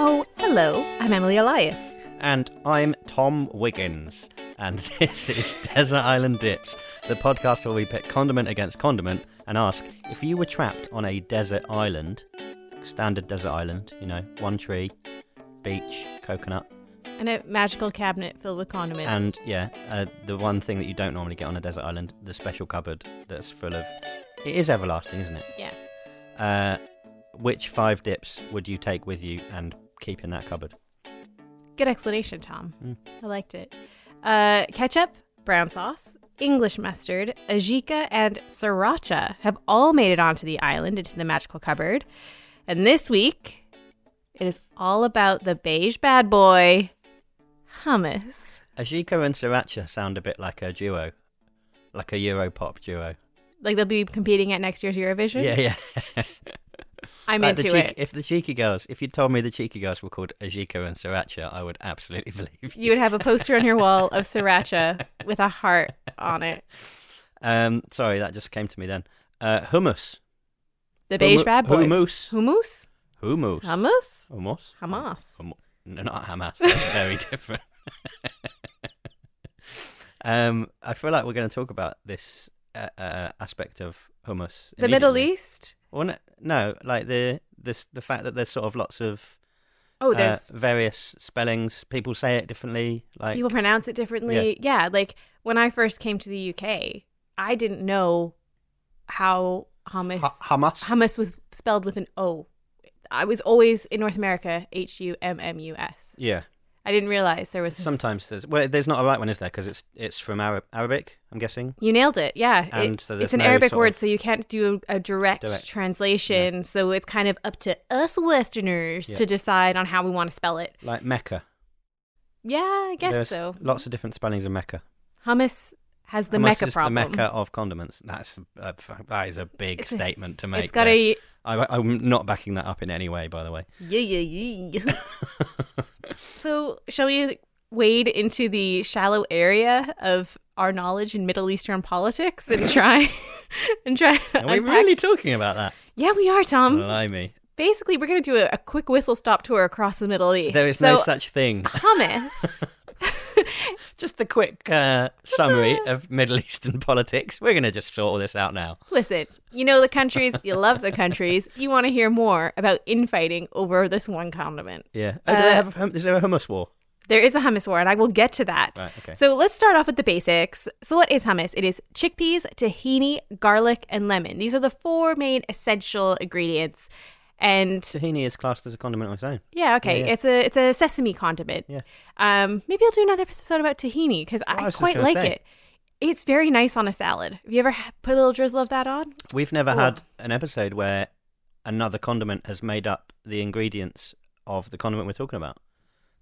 Oh, hello, I'm Emily Elias. And I'm Tom Wiggins. And this is Desert Island Dips, the podcast where we pit condiment against condiment and ask, if you were trapped on a desert island, standard desert island, you know, one tree, beach, coconut. And a magical cabinet filled with condiments. And, the one thing that you don't normally get on a desert island, the special cupboard that's full of... It is everlasting, isn't it? Yeah. Which 5 dips would you take with you and keep in that cupboard? Good explanation, Tom. I liked it. Ketchup, brown sauce, English mustard, ajika, and sriracha have all made it onto the island into the magical cupboard. And this week, it is all about the beige bad boy, hummus. Ajika and sriracha sound a bit like a duo, like a Europop duo. Like they'll be competing at next year's Eurovision? Yeah. I'm like into it. If you told me the Cheeky Girls were called Ajika and Sriracha, I would absolutely believe you. You would have a poster on your wall of sriracha with a heart on it. Sorry, that just came to me then. Hummus. The beige bad boy. Hummus. Hummus? Hummus. Hummus? Hummus. Hamas. No, not Hamas. That's very different. I feel like we're going to talk about this aspect of hummus. The Middle East? Well, no, like the fact that there's sort of lots of there's various spellings. People say it differently. Like people pronounce it differently. Yeah, like when I first came to the UK, I didn't know how hummus was spelled with an O. I was always in North America Hummus. Yeah. I didn't realize there was... Sometimes there's not a right one, is there? Because it's from Arabic, I'm guessing. You nailed it, yeah. And so it's an Arabic word, so you can't do a direct translation. Yeah. So it's kind of up to us Westerners to decide on how we want to spell it. Like Mecca. Yeah, I guess There's so. Lots of different spellings of Mecca. Hummus has the Hummus Mecca is problem. the Mecca of condiments. That is a big statement to make. It's got a... I'm not backing that up in any way, by the way. Yeah. So, shall we wade into the shallow area of our knowledge in Middle Eastern politics and try Are we really talking about that? Yeah, we are, Tom. Blimey. Basically, we're going to do a quick whistle-stop tour across the Middle East. There is no such thing. Hummus. Just a quick summary of Middle Eastern politics. We're going to just sort all this out now. Listen, you know the countries, you love the countries, you want to hear more about infighting over this one condiment. Yeah. Is there a hummus war? There is a hummus war, and I will get to that. Right, okay. So let's start off with the basics. So what is hummus? It is chickpeas, tahini, garlic, and lemon. These are the 4 main essential ingredients. And tahini is classed as a condiment on its own. Yeah, okay. Yeah. It's a sesame condiment. Yeah. Maybe I'll do another episode about tahini because I quite like it. It's very nice on a salad. Have you ever put a little drizzle of that on? We've never had an episode where another condiment has made up the ingredients of the condiment we're talking about.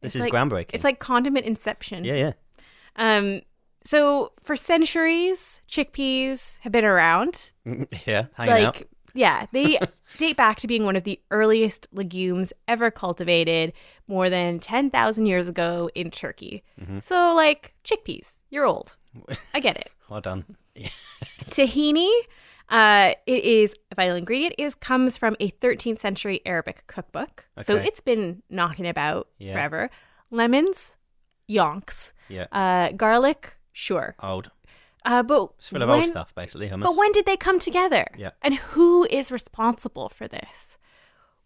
This is groundbreaking. It's like condiment inception. Yeah. So for centuries, chickpeas have been around. Yeah, hanging out. Yeah, they date back to being one of the earliest legumes ever cultivated more than 10,000 years ago in Turkey. Mm-hmm. So, chickpeas, you're old. I get it. Well done. Yeah. Tahini, it is a vital ingredient. It comes from a 13th century Arabic cookbook. Okay. So it's been knocking about forever. Lemons, yonks. Yeah. Garlic, sure. Old. But it's full of old stuff, basically, hummus. But when did they come together? Yeah. And who is responsible for this?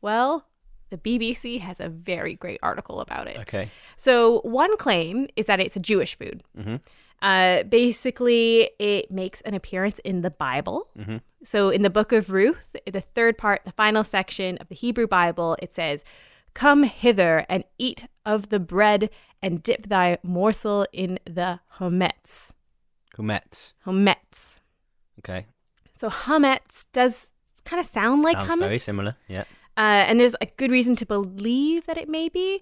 Well, the BBC has a very great article about it. Okay. So one claim is that it's a Jewish food. Mm-hmm. Basically, it makes an appearance in the Bible. Mm-hmm. So in the book of Ruth, the 3rd part, the final section of the Hebrew Bible, it says, "Come hither and eat of the bread and dip thy morsel in the hummus." Hummus. Okay. So hummus does kind of sound like hummus. Sounds very similar, yeah. And there's a good reason to believe that it may be,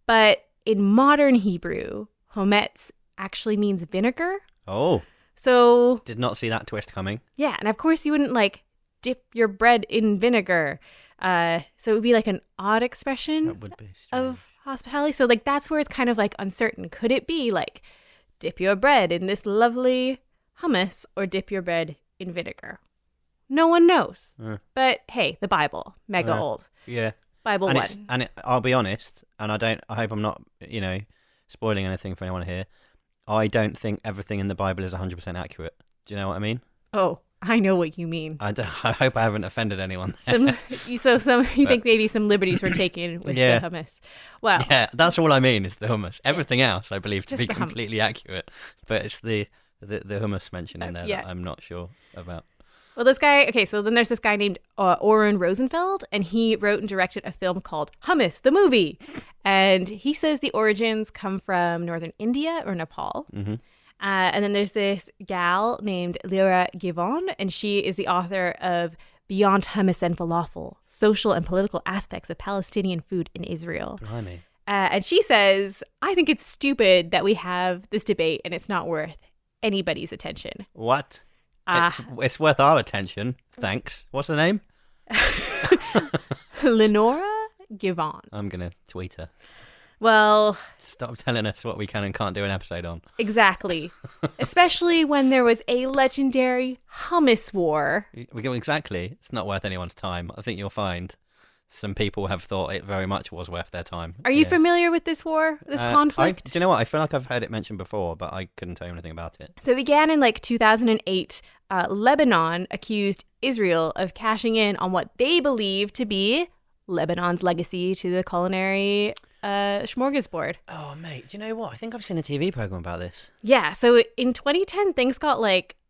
but in modern Hebrew, hummus actually means vinegar. Oh. So... Did not see that twist coming. Yeah, and of course you wouldn't, dip your bread in vinegar. So it would be an odd expression that would be of hospitality. So, that's where it's kind of, uncertain. Could it be, dip your bread in this lovely hummus or dip your bread in vinegar? No one knows. But hey, the Bible, mega old. Yeah. Bible and one. I'll be honest, and I hope I'm not, spoiling anything for anyone here. I don't think everything in the Bible is 100% accurate. Do you know what I mean? Oh, I know what you mean. I hope I haven't offended anyone there. You think maybe some liberties were taken with the hummus. Well, yeah, that's all I mean is the hummus. Everything else I believe to be the completely accurate, but it's the hummus mentioned in there that I'm not sure about. Well, this guy, so then there's this guy named Oren Rosenfeld, and he wrote and directed a film called Hummus, the movie. And he says the origins come from northern India or Nepal. Mm-hmm. And then there's this gal named Lyra Givon, and she is the author of Beyond Hummus and Falafel, Social and Political Aspects of Palestinian Food in Israel. Blimey. And she says, I think it's stupid that we have this debate and it's not worth anybody's attention. What? It's worth our attention. Thanks. What's her name? Lenora Givon. I'm going to tweet her. Well... Stop telling us what we can and can't do an episode on. Exactly. Especially when there was a legendary Houmous War. Exactly. It's not worth anyone's time. I think you'll find some people have thought it very much was worth their time. Are you familiar with this war, this conflict? Do you know what? I feel like I've heard it mentioned before, but I couldn't tell you anything about it. So it began in 2008. Lebanon accused Israel of cashing in on what they believe to be Lebanon's legacy to the culinary smorgasbord. Oh, mate, do you know what? I think I've seen a TV program about this. Yeah, so in 2010, things got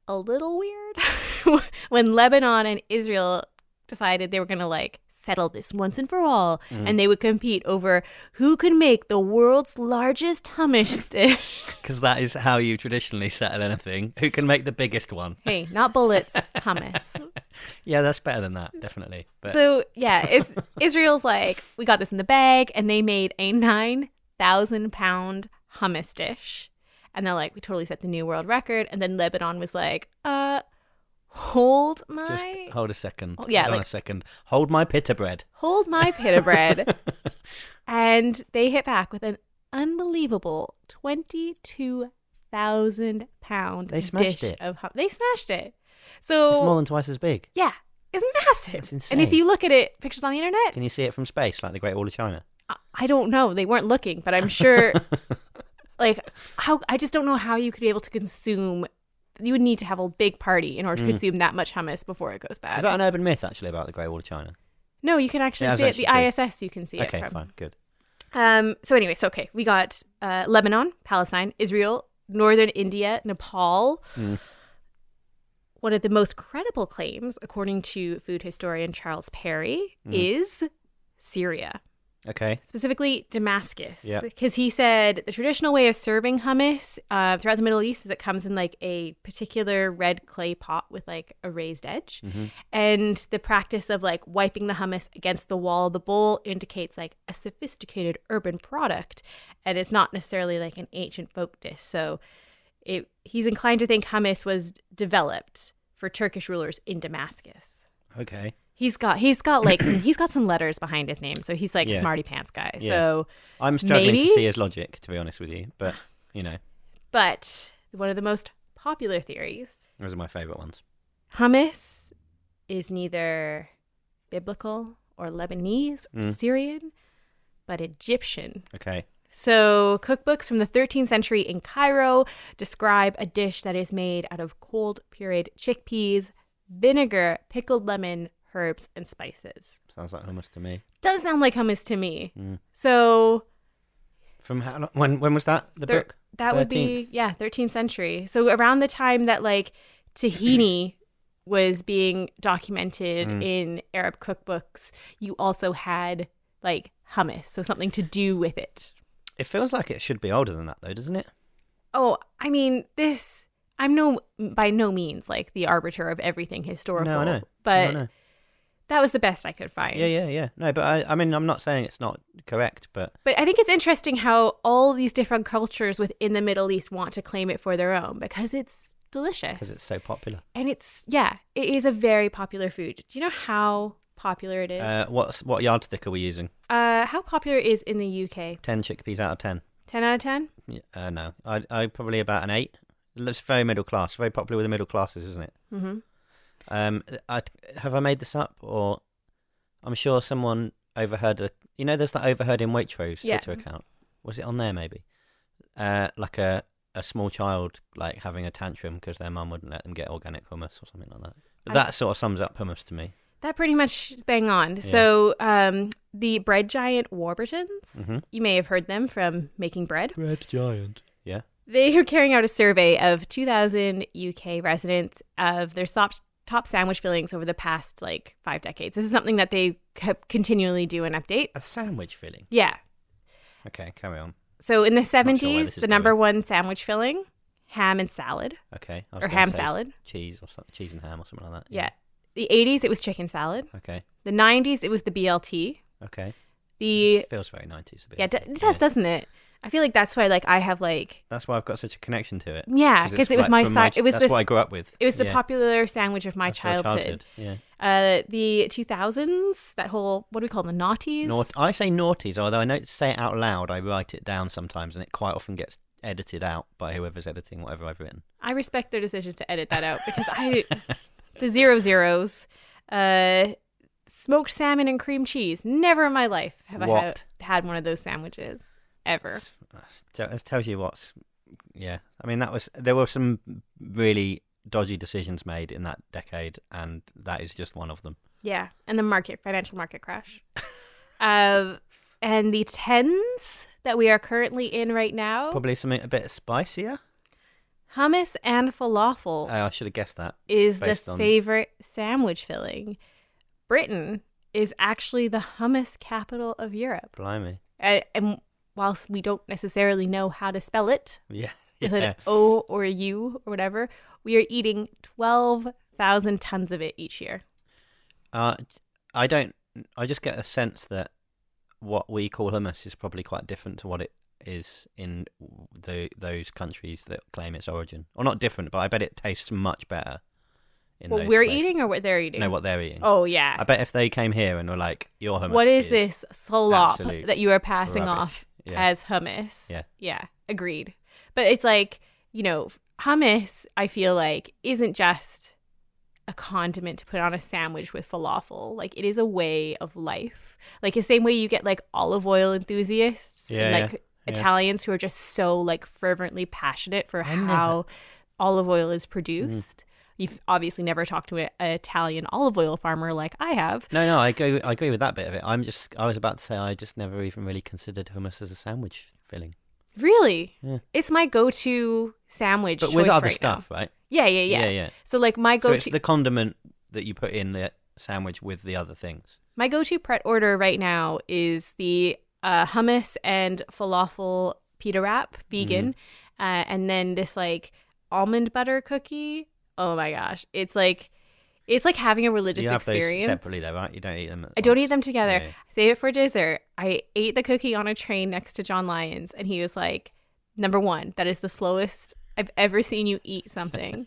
a little weird when Lebanon and Israel decided they were going to settle this once and for all, and they would compete over who could make the world's largest hummus dish. Because that is how you traditionally settle anything. Who can make the biggest one? Hey, not bullets, hummus. Yeah, that's better than that, definitely. But... So, yeah, Israel's we got this in the bag, and they made a 9,000-pound hummus dish. And they're we totally set the new world record. And then Lebanon was hold my... Just hold a second. Yeah, hold on a second. Hold my pita bread. Hold my pita bread. And they hit back with an unbelievable 22,000-pound They smashed dish it. They smashed it. So it's more than twice as big. Yeah, it's massive. It's insane. And if you look at it, pictures on the internet... Can you see it from space, like the Great Wall of China? I don't know. They weren't looking, but I'm sure... I just don't know how you could be able to consume... You would need to have a big party in order to consume that much hummus before it goes bad. Is that an urban myth, actually, about the Great Wall of China? No, you can actually see it. The ISS, you can see it. Okay, fine, good. So anyway, we got Lebanon, Palestine, Israel, northern India, Nepal. One of the most credible claims, according to food historian Charles Perry, is Syria. Okay. Specifically Damascus. Yeah. Because he said the traditional way of serving hummus throughout the Middle East is it comes in a particular red clay pot with a raised edge. Mm-hmm. And the practice of wiping the hummus against the wall of the bowl indicates a sophisticated urban product. And it's not necessarily an ancient folk dish. So he's inclined to think hummus was developed for Turkish rulers in Damascus. Okay. He's got some letters behind his name, so he's a smarty pants guy. Yeah. So I'm struggling to see his logic, to be honest with you, but But one of the most popular theories. Those are my favorite ones. Hummus is neither biblical or Lebanese or Syrian, but Egyptian. Okay. So cookbooks from the 13th century in Cairo describe a dish that is made out of cold pureed chickpeas, vinegar, pickled lemon, herbs, and spices. Sounds like hummus to me. Does sound like hummus to me. So... From how long? When was that, the book? That 13th? Would be, 13th century. So around the time that, tahini was being documented in Arab cookbooks, you also had, hummus, so something to do with it. It feels like it should be older than that, though, doesn't it? Oh, I mean, I'm by no means the arbiter of everything historical. No, I know. But that was the best I could find. Yeah. No, but I mean, I'm not saying it's not correct, but... But I think it's interesting how all these different cultures within the Middle East want to claim it for their own because it's delicious. Because it's so popular. And it is a very popular food. Do you know how popular it is? What yardstick are we using? How popular it is in the UK? 10 chickpeas out of 10. 10 out of 10? No. I probably about an 8. It's very middle class. Very popular with the middle classes, isn't it? Mm-hmm. Have I made this up, or I'm sure someone overheard there's that Overheard in Waitrose Yeah. Twitter account. Was it on there maybe? Like a small child like having a tantrum because their mum wouldn't let them get organic hummus or something like that. That sort of sums up hummus to me. That pretty much is bang on. Yeah. So the bread giant Warburtons, you may have heard them from making bread. Bread giant. Yeah. They are carrying out a survey of 2,000 UK residents of their top sandwich fillings over the past 5 decades. This is something that they continually do and update. A sandwich filling? Yeah. Okay, carry on. So in the Not sure where 70s, this is the number one sandwich filling, ham and salad. Okay. I was Or gonna ham say salad. Cheese or something, cheese and ham or something like that. Yeah. The 80s, it was chicken salad. Okay. The 90s, it was the BLT. Okay. The It feels very 90s. Yeah, it does, doesn't it? I feel like that's why I have That's why I've got such a connection to it. Yeah, because it was my side. It was that's what I grew up with. It was the popular sandwich of my That's your childhood. Yeah. The 2000s, that whole, what do we call them, the naughties? I say naughties, although I don't say it out loud. I write it down sometimes, and it quite often gets edited out by whoever's editing whatever I've written. I respect their decisions to edit that out because the 00s, smoked salmon and cream cheese. Never in my life have I had one of those sandwiches ever. It tells you what's. Yeah, I mean there were some really dodgy decisions made in that decade, and that is just one of them. Yeah, and the financial market crash. And the 10s that we are currently in right now. Probably something a bit spicier. Hummus and falafel. I should have guessed that. Is the favorite sandwich filling. Britain is actually the hummus capital of Europe. Blimey. And whilst we don't necessarily know how to spell it, with an O or a U or whatever, we are eating 12,000 tons of it each year. I just get a sense that what we call hummus is probably quite different to what it is in those countries that claim its origin. Or not different, but I bet it tastes much better. What we're eating or what they're eating? No, what they're eating. Oh, yeah. I bet if they came here and were like, your hummus what is this slop that you are passing rubbish. off as hummus? Yeah. Yeah, agreed. But it's hummus, I feel like, isn't just a condiment to put on a sandwich with falafel. It is a way of life. The same way you get olive oil enthusiasts and Italians who are just so fervently passionate for how olive oil is produced. You've obviously never talked to an Italian olive oil farmer like I have. No, I agree with that bit of it. I was about to say I just never even really considered hummus as a sandwich filling. Really? Yeah. It's my go-to sandwich but choice with other right stuff, now. Right? Yeah. So my go-to. So it's the condiment that you put in the sandwich with the other things. My go-to Pret order right now is the hummus and falafel pita wrap, vegan, and then this almond butter cookie. Oh my gosh, it's like having a religious experience. You have those separately though, right? You don't eat them. I don't eat them together. Yeah. I save it for dessert. I ate the cookie on a train next to John Lyons, and he was like, "Number one, that is the slowest I've ever seen you eat something."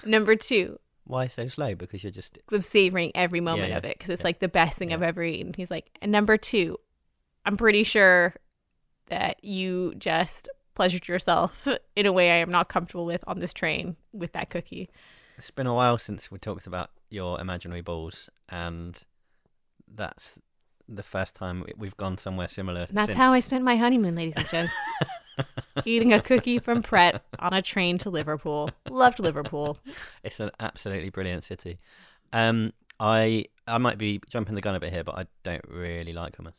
Number two. Why so slow? Because you're just... I'm savoring every moment of it because it's the best thing I've ever eaten. He's like, and number two, I'm pretty sure that you just pleasured yourself in a way I am not comfortable with on this train with that cookie. It's been a while since we talked about your imaginary balls, and that's the first time we've gone somewhere similar. And that's how I spent my honeymoon, ladies and gents. Eating a cookie from Pret on a train to Liverpool. Loved Liverpool. It's an absolutely brilliant city. I might be jumping the gun a bit here, but I don't really like hummus.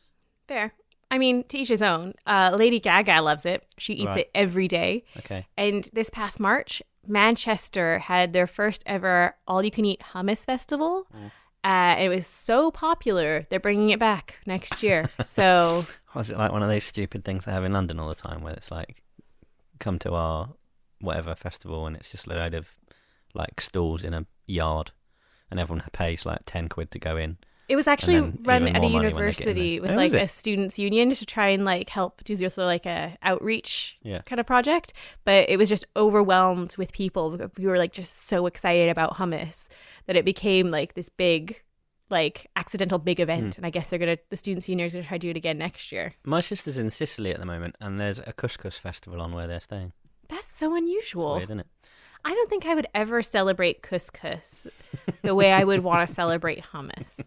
Fair. I mean, to each his own. Lady Gaga loves it. She eats it every day. Okay. And this past March, Manchester had their first ever all-you-can-eat hummus festival. It was so popular, they're bringing it back next year. So... Was it like one of those stupid things they have in London all the time where it's like, come to our whatever festival and it's just a load of stalls in a yard and everyone pays 10 quid to go in? It was actually run at a university with a students' union to try and help do a outreach kind of project. But it was just overwhelmed with people. We were just so excited about hummus that it became this big, accidental big event. And I guess the students' union are going to try to do it again next year. My sister's in Sicily at the moment, and there's a couscous festival on where they're staying. That's so unusual. It's weird, isn't it? I don't think I would ever celebrate couscous the way I would want to celebrate hummus.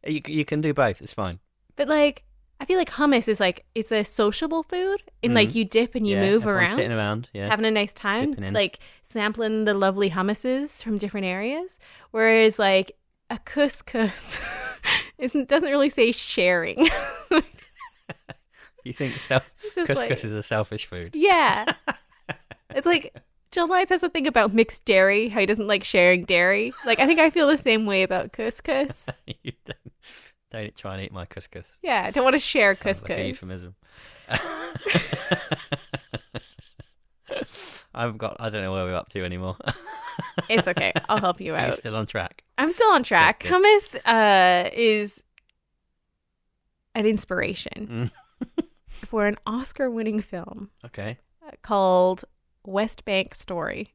You can do both. It's fine. But like, I feel like hummus is like, it's a sociable food in like you dip and you move everyone's around. sitting around, having a nice time, dipping in. like sampling the lovely hummuses from different areas. Whereas like a couscous doesn't really say sharing. You think just couscous like- is a selfish food? Yeah. It's like Jill Knight says something about mixed dairy, how he doesn't like sharing dairy. Like, I think I feel the same way about couscous. You don't try and eat my couscous. Yeah, I don't want to share Sounds couscous. like a euphemism. I don't know where we're up to anymore. It's okay. I'll help you Are you out. still on track? I'm still on track. Good. Hummus is an inspiration for an Oscar-winning film Okay. called West Bank Story.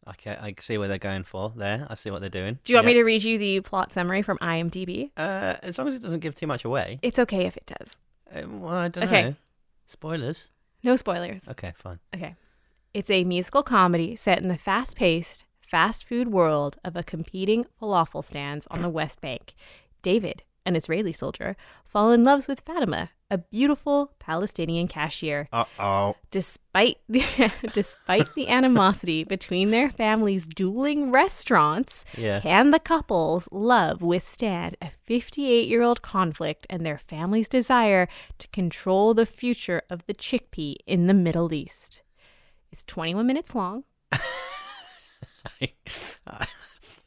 Okay, I see where they're going for there. I see what they're doing. Do you want me to read you the plot summary from IMDb? As long as it doesn't give too much away. It's okay if it does. Well, I don't Okay. know. Spoilers? No spoilers. Okay, fine. Okay. It's a musical comedy set in the fast-paced, fast food world of a competing falafel stands on the West Bank. David, an Israeli soldier, fall in love with Fatima, a beautiful Palestinian cashier. Uh-oh. Despite the animosity between their families' dueling restaurants, Yeah. can the couple's love withstand a 58-year-old conflict and their family's desire to control the future of the chickpea in the Middle East? It's 21 minutes long.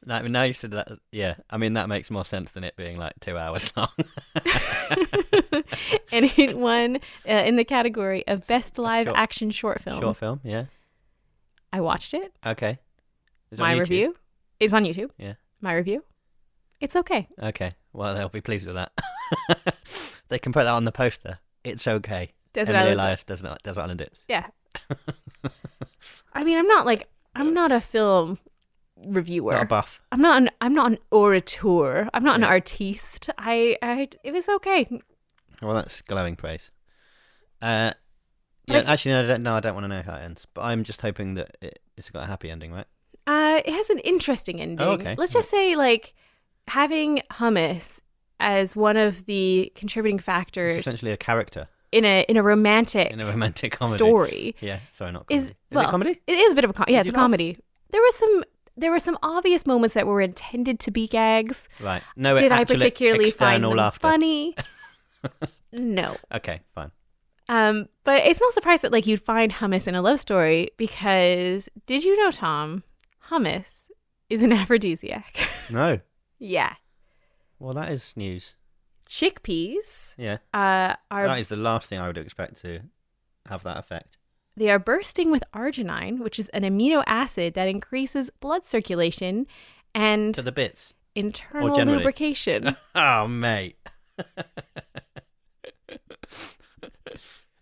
Now you said that, yeah. I mean, that makes more sense than it being like 2 hours long. And it won in the category of Best Live short- Action Short Film. Short film, yeah. I watched it. Okay. Is it on My YouTube? review. It's on YouTube. Yeah. My review. It's okay. Okay. Well, they'll be pleased with that. They can put that on the poster. It's okay. Desert Emily Island. Elias Desert Island Dips. Yeah. I mean, I'm not a film reviewer. Not a buff. I'm not an orateur. I'm not an Yeah. artiste. It was okay. Well, that's glowing praise. Yeah, Like- actually, no, I don't want to know how it ends. But I'm just hoping that it's got a happy ending, right? It has an interesting ending. Oh, okay. Let's just say, like, having hummus as one of the contributing It's factors essentially a character in a romantic in a romantic comedy. story Yeah, sorry, not comedy. is Is well, it comedy? It is a bit of a yeah, Did it's a you laugh? comedy. There were some obvious moments that were intended to be gags. Right. No, Did I actual particularly find external them laughter. funny? No. Okay, fine. But it's no surprise that like you'd find hummus in a love story because did you know, Tom, hummus is an aphrodisiac? No. Yeah. Well, that is news. Chickpeas Yeah. are That is the last thing I would expect to have that effect. they are bursting with arginine, which is an amino acid that increases blood circulation and To the bits. internal generally? lubrication. Oh, mate.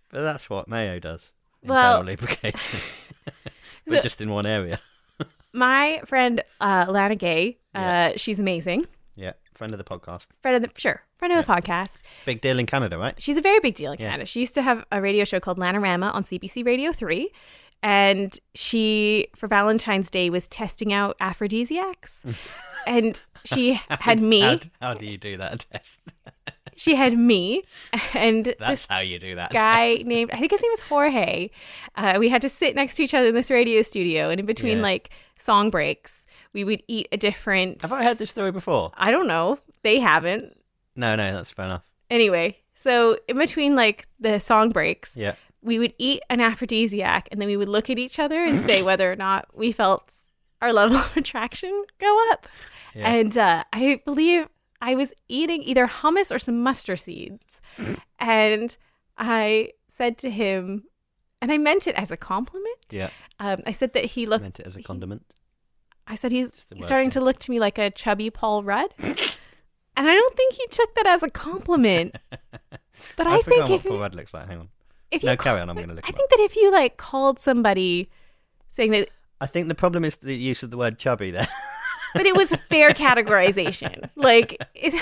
But that's what mayo does. Well- Internal lubrication. So- But just in one area. My friend Lana Gay, Yeah. she's amazing. Yeah. Friend of the podcast. Friend of the podcast. Big deal in Canada, right? She's a very big deal in Yeah. Canada. She used to have a radio show called Lanarama on CBC Radio 3. And she, for Valentine's Day, was testing out aphrodisiacs. And she had me. How do you do that test? She had me. And That's this how you do that guy test. named, I think his name was Jorge. We had to sit next to each other in this radio studio. And in between, Yeah. like, song breaks, we would eat a different. Have I heard this story before? I don't know. They haven't. No, that's fair enough. Anyway, so in between like the song breaks, Yeah. we would eat an aphrodisiac and then we would look at each other and say whether or not we felt our level of attraction go up. Yeah. And I believe I was eating either hummus or some mustard seeds. And I said to him, and I meant it as a compliment. Yeah. I said that he looked. Meant it as a condiment. I said he's Just a word, starting yeah. to look to me like a chubby Paul Rudd. And I don't think he took that as a compliment. But I I've think forgotten if what Paul you, Rudd looks like. Hang on. if you No, carry on. I'm going to look I him think that if you like called somebody saying that, I think the problem is the use of the word chubby there. but it was fair categorization. Like,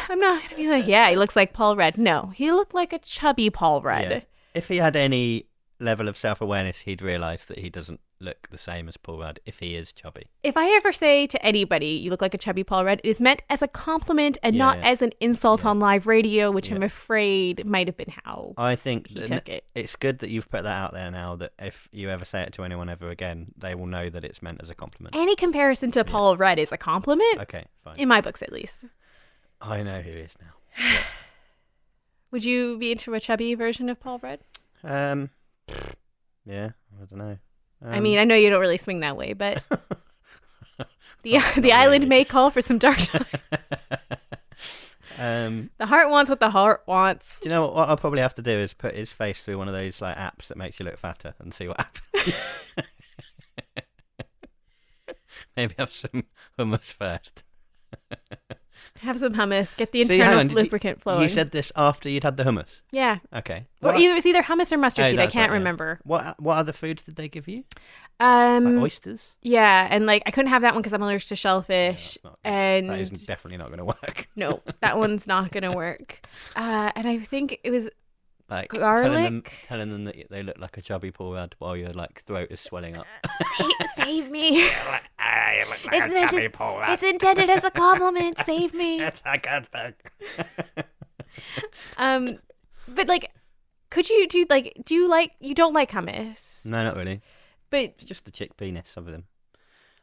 I'm not going to be like, yeah, he looks like Paul Rudd. No, he looked like a chubby Paul Rudd. Yeah. If he had any level of self-awareness, he'd realise that he doesn't look the same as Paul Rudd if he is chubby. If I ever say to anybody, you look like a chubby Paul Rudd, it is meant as a compliment and not as an insult on live radio, which I'm afraid might have been how I think he took it. It's good that you've put that out there now, that if you ever say it to anyone ever again, they will know that it's meant as a compliment. Any comparison to Paul Rudd is a compliment. Okay, fine. In my books, at least. I know who he is now. Yeah. Would you be into a chubby version of Paul Rudd? Yeah, I don't know. I mean, I know you don't really swing that way, but the island may call for some dark times. The heart wants what the heart wants. Do you know what I'll probably have to do is put his face through one of those like apps that makes you look fatter and see what happens. Maybe have some hummus first. Have some hummus. Get the internal lubricant flowing. You said this after you'd had the hummus? Yeah. Okay. It was either hummus or mustard seed. I can't remember. What other foods did they give you? Like oysters? Yeah, and like I couldn't have that one because I'm allergic to shellfish. And that is definitely not going to work. No, that one's not going to work. And I think it was like garlic. Telling them that they look like a chubby Paul Rudd while your like throat is swelling up. Save me. You look like a chubby Paul Rudd. It's intended as a compliment. Save me. It's a good thing. But like, could you do you don't like hummus? No, not really. But it's just the chickpea-ness of them.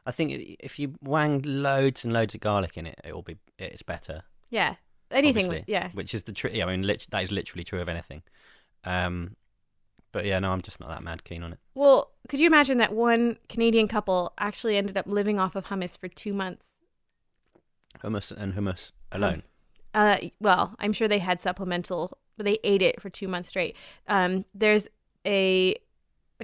I think if you wang loads and loads of garlic in it, it's better. Yeah. Anything, which is the trick. I mean, that is literally true of anything. But yeah, no, I'm just not that mad keen on it. Well, could you imagine that one Canadian couple actually ended up living off of hummus for 2 months? Hummus alone? Well, I'm sure they had supplemental, but they ate it for 2 months straight. There's a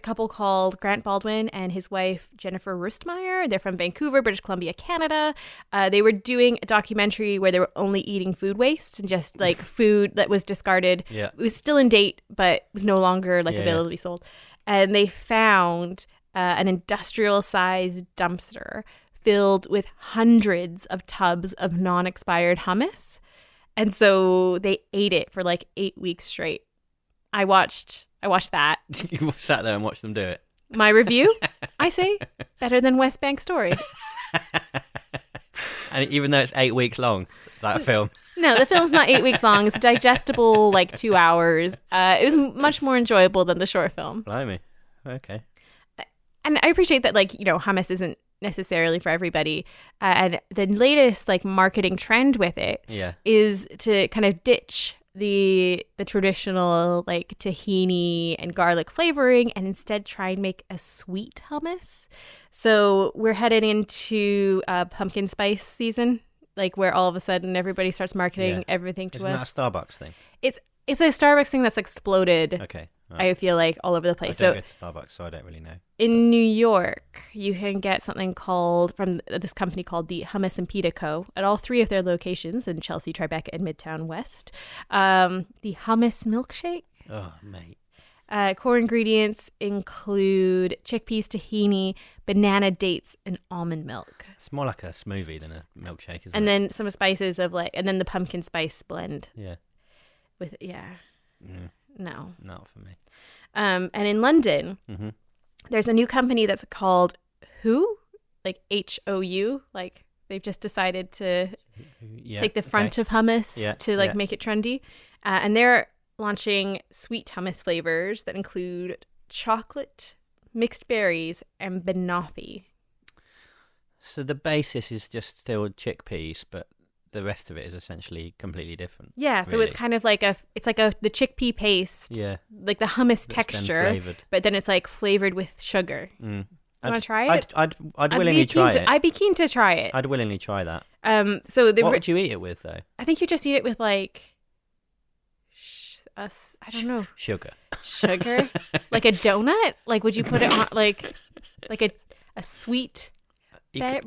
couple called Grant Baldwin and his wife Jennifer Rustmeyer. They're from Vancouver, British Columbia, Canada. They were doing a documentary where they were only eating food waste and just like food that was discarded. Yeah. It was still in date, but was no longer available to be sold. And they found an industrial-sized dumpster filled with hundreds of tubs of non-expired hummus. And so they ate it for 8 weeks straight. I watched that. You sat there and watched them do it. My review, I say, better than West Bank Story. And even though it's 8 weeks long, that film. No, the film's not 8 weeks long. It's digestible, 2 hours. It was much more enjoyable than the short film. Blimey. Okay. And I appreciate that, hummus isn't necessarily for everybody. And the latest, marketing trend with it is to kind of ditch the traditional tahini and garlic flavoring and instead try and make a sweet hummus. So we're headed into pumpkin spice season, where all of a sudden everybody starts marketing everything to us. Isn't that a Starbucks thing? It's a Starbucks thing that's exploded. Okay. Right. I feel all over the place. I don't go to Starbucks, so I don't really know. In New York, you can get something from this company called the Hummus and Pita Co. at all 3 of their locations in Chelsea, Tribeca, and Midtown West. The hummus milkshake. Oh, mate. Core ingredients include chickpeas, tahini, banana, dates, and almond milk. It's more like a smoothie than a milkshake, isn't it? And then some spices and then the pumpkin spice blend. Yeah. No. Not for me. And in London, there's a new company that's called Who? H-O-U. They've just decided to take the front of hummus to make it trendy. And they're launching sweet hummus flavors that include chocolate, mixed berries, and banoffee. So the basis is just still chickpeas, but the rest of it is essentially completely different. Yeah, so it's kind of the chickpea paste, the hummus texture, but then it's flavored with sugar. You want to try it? I'd willingly try it. I'd be keen to try it. I'd willingly try that. So what would you eat it with though? I think you just eat it with I don't know. Sugar. Like a donut? Would you put it on like a sweet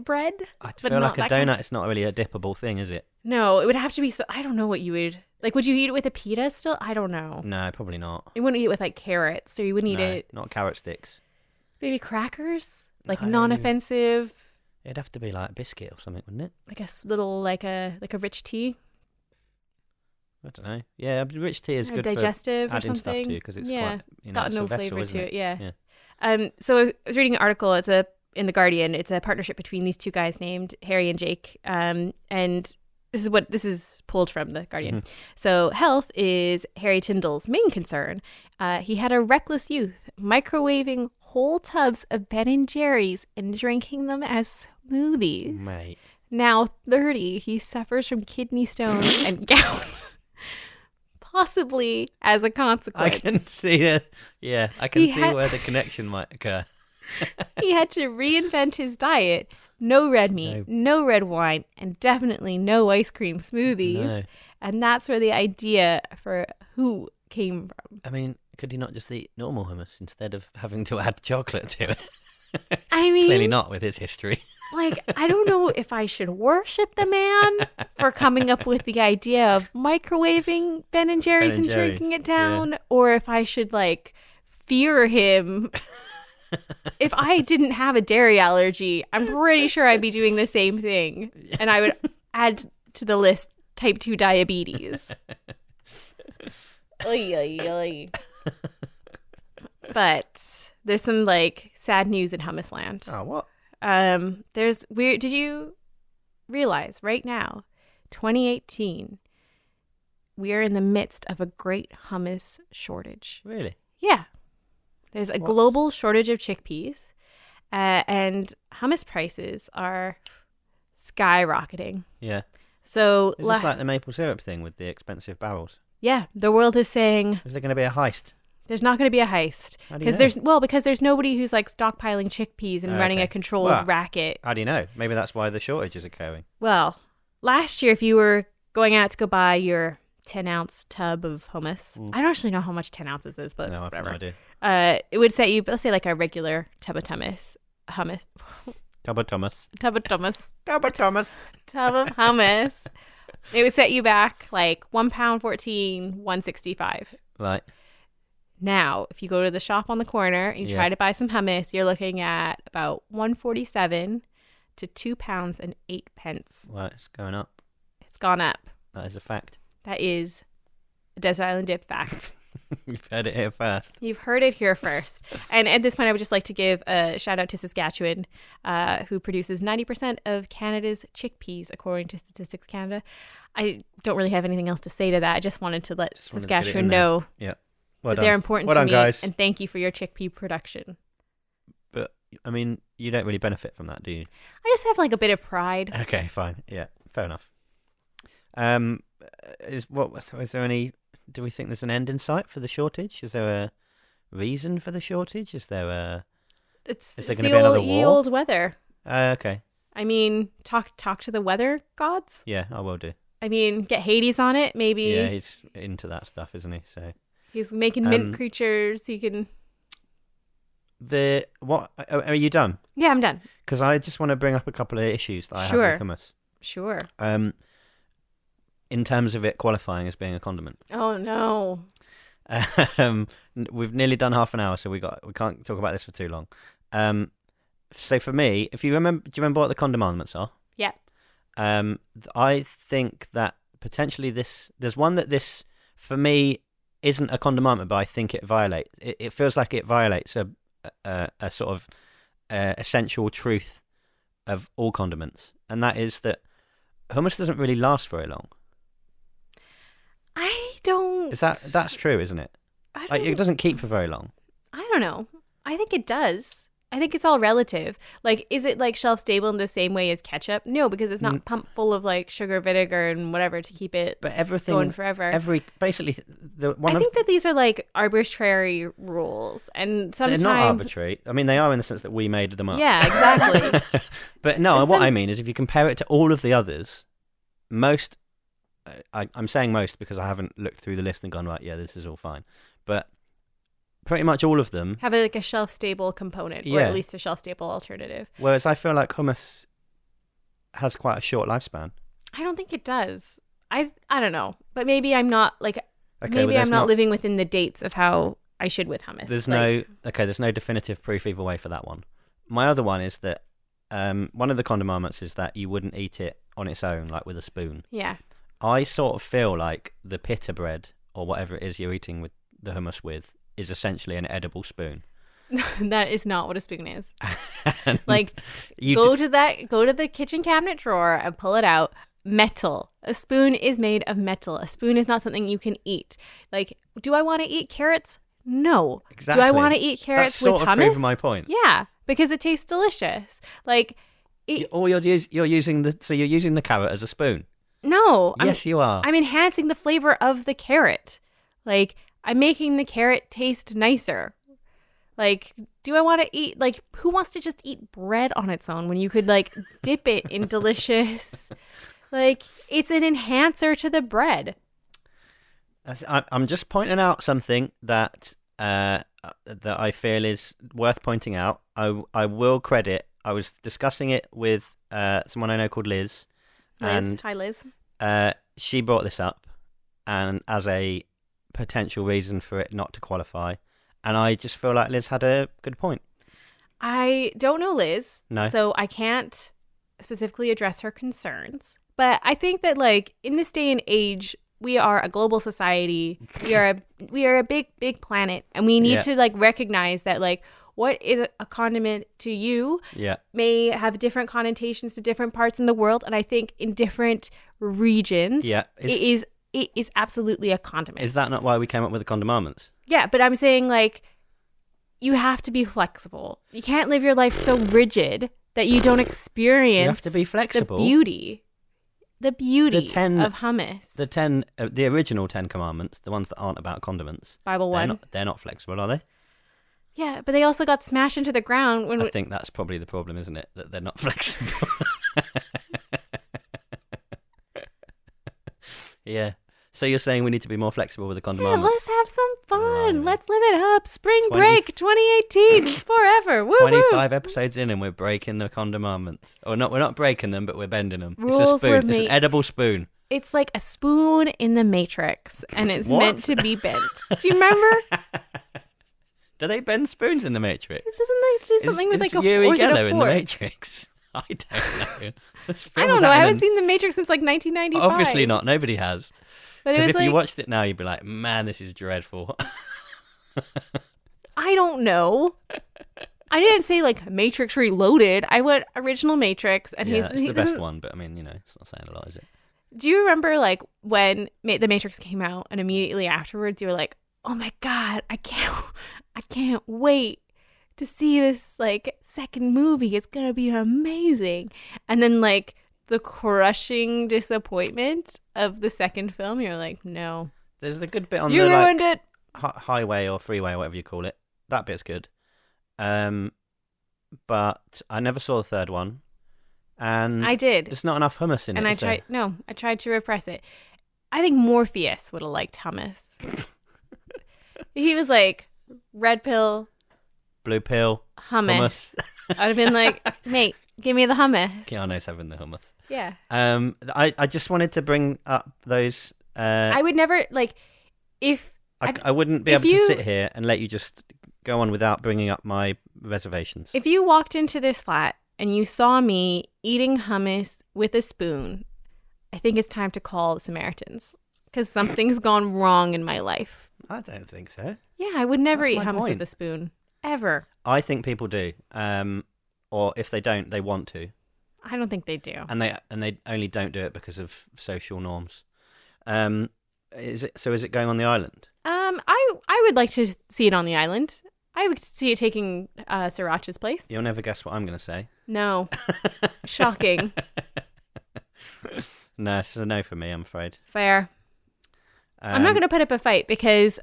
bread? I feel like a donut is not really a dippable thing, is it? No, it would have to be. I don't know what you would would you eat it with a pita still? I don't know. No, probably not. You wouldn't eat it with carrots, or you wouldn't eat it. Not carrot sticks. Maybe crackers, non-offensive. It'd have to be like a biscuit or something, wouldn't it? Like a little like a rich tea. I don't know. Yeah, rich tea is good digestive for adding or something. stuff to because it's quite got no vessel, flavor to it. Yeah. So I was reading an article. It's in The Guardian. It's a partnership between these two guys named Harry and Jake. And this is pulled from The Guardian. So health is Harry Tyndall's main concern. He had a reckless youth, microwaving whole tubs of Ben & Jerry's and drinking them as smoothies. Mate. Now 30, he suffers from kidney stones and gout. Possibly as a consequence. I can see it. Yeah, I can see where the connection might occur. He had to reinvent his diet. No red meat, no red wine, and definitely no ice cream smoothies. No. And that's where the idea for Who came from. I mean, could he not just eat normal hummus instead of having to add chocolate to it? I mean... Clearly not with his history. Like, I don't know if I should worship the man for coming up with the idea of microwaving Ben & Jerry's and drinking it down, or if I should, like, fear him. If I didn't have a dairy allergy, I'm pretty sure I'd be doing the same thing. And I would add to the list type 2 diabetes. Oy, oy, oy. But there's some, like, sad news in Hummus land. Oh, what? There's weird. Did you realize right now, 2018, we are in the midst of a great hummus shortage? Really? Yeah. There's a global shortage of chickpeas, and hummus prices are skyrocketing. Yeah. So is this like the maple syrup thing with the expensive barrels? Yeah. The world is saying, is there going to be a heist? There's not going to be a heist because there's nobody who's like stockpiling chickpeas and running a controlled racket. How do you know? Maybe that's why the shortage is occurring. Well, last year, if you were going out to go buy your 10-ounce tub of hummus, I don't actually know how much 10 ounces is, but no, whatever. I have no idea. It would set you, let's say, like a regular tub of hummus. Tub of hummus. Tub of hummus. Tub of hummus. Tub of hummus. It would set you back like £1.14, $1.65. Right. Now, if you go to the shop on the corner and you try to buy some hummus, you're looking at about $1.47 to £2.08. Right, it's going up. It's gone up. That is a fact. That is a Desert Island Dip fact. You've heard it here first. You've heard it here first. And at this point, I would just like to give a shout out to Saskatchewan, who produces 90% of Canada's chickpeas, according to Statistics Canada. I don't really have anything else to say to that. I just wanted to let Saskatchewan know. Yeah. Well they're important to me, guys. And thank you for your chickpea production. But, I mean, you don't really benefit from that, do you? I just have, like, a bit of pride. Okay, fine. Yeah, fair enough. Is there any... Do we think there's an end in sight for the shortage? Is there a reason for the shortage? Is there going to be another war? Old weather. Okay. I mean, talk to the weather gods? Yeah, I will do. I mean, get Hades on it, maybe. Yeah, he's into that stuff, isn't he? So... He's making mint creatures. He can. Are you done? Yeah, I'm done. Because I just want to bring up a couple of issues that I have with hummus. Sure. In terms of it qualifying as being a condiment. Oh no. We've nearly done half an hour, so we can't talk about this for too long. So for me, do you remember what the condiments are? Yeah. I think that potentially there's one that this for me isn't a condiment, but I think it violates. It feels like it violates a sort of essential truth of all condiments, and that is that hummus doesn't really last very long. I don't. That's true, isn't it? It doesn't keep for very long. I don't know. I think it does. I think it's all relative. Like, is it like shelf stable in the same way as ketchup? No, because it's not pumped full of like sugar, vinegar, and whatever to keep it going forever. I think that these are like arbitrary rules, and sometimes they're not arbitrary. I mean, they are in the sense that we made them up. Yeah, exactly. But no, I mean is if you compare it to all of the others, most. I'm saying most because I haven't looked through the list and gone right. Yeah, this is all fine, but. Pretty much all of them have like a shelf-stable component, or at least a shelf-stable alternative. Whereas I feel like hummus has quite a short lifespan. I don't think it does. I don't know, but maybe I'm not not living within the dates of how I should with hummus. There's no definitive proof either way for that one. My other one is that one of the condiments is that you wouldn't eat it on its own, like with a spoon. Yeah. I sort of feel like the pita bread or whatever it is you're eating with the hummus with is essentially an edible spoon. That is not what a spoon is. And Like, you go to the kitchen cabinet drawer and pull it out. Metal. A spoon is made of metal. A spoon is not something you can eat. Like, do I want to eat carrots? No. Exactly. Do I want to eat carrots That's sort with of hummus? proving my point. Yeah, because it tastes delicious. Like, You're using the carrot as a spoon. no. Yes, you are. I'm enhancing the flavor of the carrot. Like, I'm making the carrot taste nicer. Like, do I want to eat, like, who wants to just eat bread on its own when you could, like, dip it in delicious, like, it's an enhancer to the bread. I'm just pointing out something that I feel is worth pointing out. I will credit. I was discussing it with someone I know called Liz. And Hi, Liz. she brought this up and as a potential reason for it not to qualify. And I just feel like Liz had a good point. I don't know Liz, No. so I can't specifically address her concerns. But I think that, like, in this day and age, we are a global society. We are a big planet, and we need to, like, recognize that, like, what is a condiment to you may have different connotations to different parts in the world. And I think in different regions, it is absolutely a condiment. Is that not why we came up with the condiments? Yeah, but I'm saying, like, you have to be flexible. You can't live your life so rigid that you don't experience You have to be flexible. the beauty of hummus. The original 10 commandments, the ones that aren't about condiments. Bible 1. They're not flexible, are they? Yeah, but they also got smashed into the ground when I think that's probably the problem, isn't it? That they're not flexible. Yeah. So you're saying we need to be more flexible with the condiments? Yeah, let's have some fun. Right. Let's live it up. Spring break 2018 forever. Woo 25 episodes in and we're breaking the condiments. Or not, we're not breaking them, but we're bending them. It's a Rules spoon. were It's an made- edible spoon. It's like a spoon in the Matrix, and it's What? meant to be bent. Do you remember? Do they bend spoons in the Matrix? Doesn't that do something with like a Yuri or is it a Geller in the fork? Matrix? I don't know. I don't know. I haven't seen The Matrix since like 1995. Obviously not. Nobody has. But it Because was if you like, watched it now, you'd be like, man, this is dreadful. I don't know. I didn't say like Matrix Reloaded. I went original Matrix, and Yeah, it's he the best doesn't- one, but I mean, it's not saying a lot, is it? Do you remember like when The Matrix came out, and immediately afterwards you were like, "Oh my god, I can't wait to see this like second movie. It's gonna be amazing." And then like the crushing disappointment of the second film, you're like, "No, There's the good bit on you the like, ruined it." highway or freeway, whatever you call it. That bit's good. But I never saw the third one. And I did. there's not enough hummus in And it. I tried to repress it. I think Morpheus would have liked hummus. He was like, red pill, Blue pill, hummus. I'd have been like, mate, give me the hummus. Keanu's having the hummus. Yeah. I just wanted to bring up those. I would never, like, if... I wouldn't be if able to you- sit here and let you just go on without bringing up my reservations. If you walked into this flat and you saw me eating hummus with a spoon, I think it's time to call the Samaritans. Because something's gone wrong in my life. I don't think so. Yeah, I would never That's eat my hummus point. with a spoon. Ever. I think people do. Or if they don't, they want to. I don't think they do. And they only don't do it because of social norms. Is it going on the island? I would like to see it on the island. I would see it taking Sriracha's place. You'll never guess what I'm going to say. No. Shocking. No, it's a no for me, I'm afraid. Fair. I'm not going to put up a fight because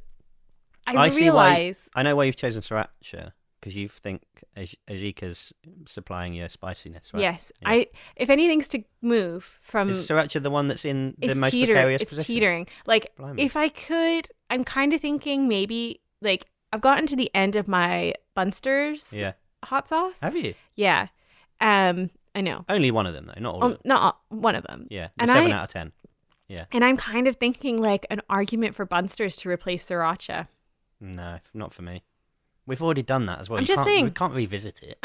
I see realize... I know why you've chosen sriracha, because you think Ajika's supplying your spiciness, right? Yes. Yeah. If anything's to move from... Is sriracha the one that's in the it's most precarious it's position? teetering. Like, Blimey. if I could, I'm kind of thinking maybe, like, I've gotten to the end of my Bunsters Yeah. hot sauce. Have you? Yeah. I know. Only one of them, though, not all of them. Not one of them. Yeah, and 7 out of 10. Yeah. And I'm kind of thinking, like, an argument for Bunsters to replace Sriracha. No, not for me. We've already done that as well. I'm just saying. We can't revisit it.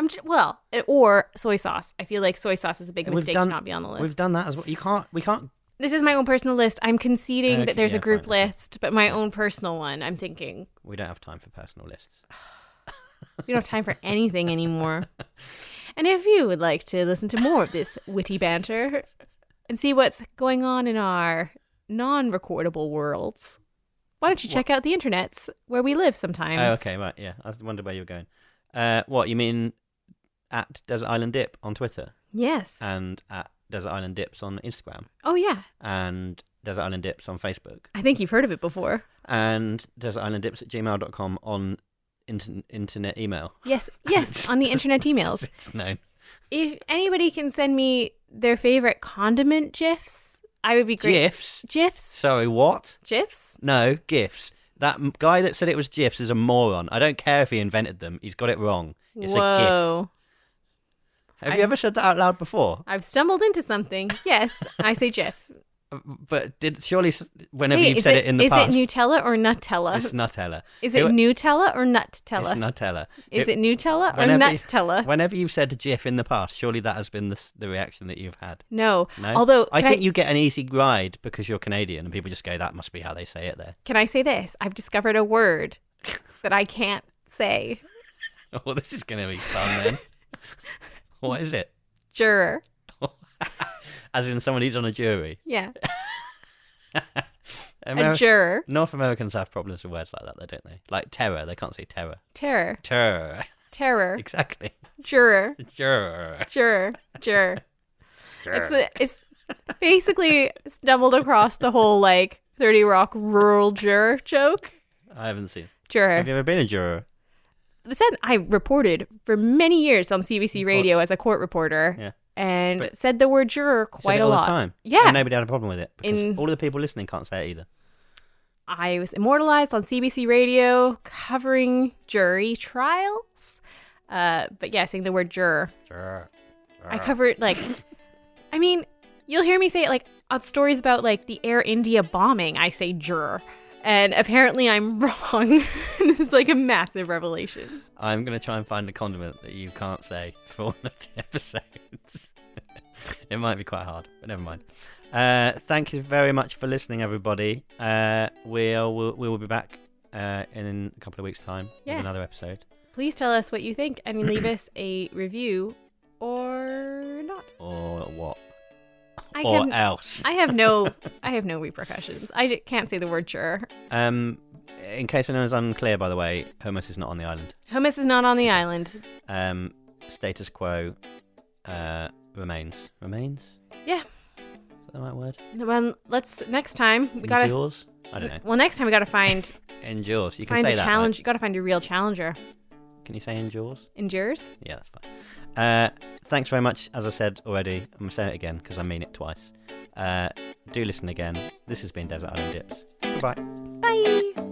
Or soy sauce. I feel like soy sauce is a big We've mistake done- to not be on the list. We've done that as well. We can't. This is my own personal list. I'm conceding Okay, that there's yeah, a group fine, okay. list, but my own personal one, I'm thinking, We don't have time for personal lists. We don't have time for anything anymore. And if you would like to listen to more of this witty banter and see what's going on in our non-recordable worlds, why don't you check out the internets where we live sometimes? Oh, okay, right, yeah. I wondered where you were going. What, you mean at Desert Island Dip on Twitter? Yes. And at Desert Island Dips on Instagram? Oh, yeah. And Desert Island Dips on Facebook? I think you've heard of it before. And desertislanddips@gmail.com on internet email? Yes, on the internet emails. It's known. If anybody can send me their favorite condiment GIFs, I would be great. GIFs? GIFs? Sorry, what? GIFs? No, GIFs. That guy that said it was GIFs is a moron. I don't care if he invented them. He's got it wrong. It's a GIF. Have you ever said that out loud before? I've stumbled into something. Yes, I say GIF. But surely whenever you've said it in the past... Is it Nutella or Nutella? It's Nutella. Is it Nutella or Nuttella? It's Nutella. Is it Nutella or Nuttella? Whenever you've said GIF in the past, surely that has been the reaction that you've had. No. No? Although... I think you get an easy ride because you're Canadian and people just go, that must be how they say it there. Can I say this? I've discovered a word that I can't say. Oh, this is going to be fun then. What is it? Juror. As in someone who's on a jury? Yeah. A juror. North Americans have problems with words like that, though, don't they? Like terror. They can't say terror. Terror. Terror. Terror. Exactly. Juror. Juror. Juror. Juror. It's basically stumbled across the whole, 30 Rock rural juror joke. I haven't seen. Juror. Have you ever been a juror? I reported for many years on CBC Radio as a court reporter. Yeah. And said the word juror quite a all lot. The time. Yeah. And nobody had a problem with it because all of the people listening can't say it either. I was immortalized on CBC Radio covering jury trials. But yeah, saying the word juror. Juror. I covered you'll hear me say it on stories about the Air India bombing. I say juror. And apparently I'm wrong. This is a massive revelation. I'm going to try and find a condiment that you can't say for one of the episodes. It might be quite hard, but never mind. Thank you very much for listening, everybody. We will be back in a couple of weeks' time with another episode. Please tell us what you think and leave us a review or not. Or what? Else. I have no repercussions. I can't say the word juror. In case anyone's unclear, by the way, Hummus is not on the island. Hummus is not on the island. Status quo remains. Remains? Yeah. Is that the right word? Well, next time we gotta. Endures? I don't know. Well, next time we gotta find. Endures. You can find say the that. Challenge. Right? You gotta find a real challenger. Can you say endures? Endures? Yeah, that's fine. Thanks very much, as I said already. I'm saying it again because I mean it twice. Do listen again. This has been Desert Island Dips. Goodbye. Bye.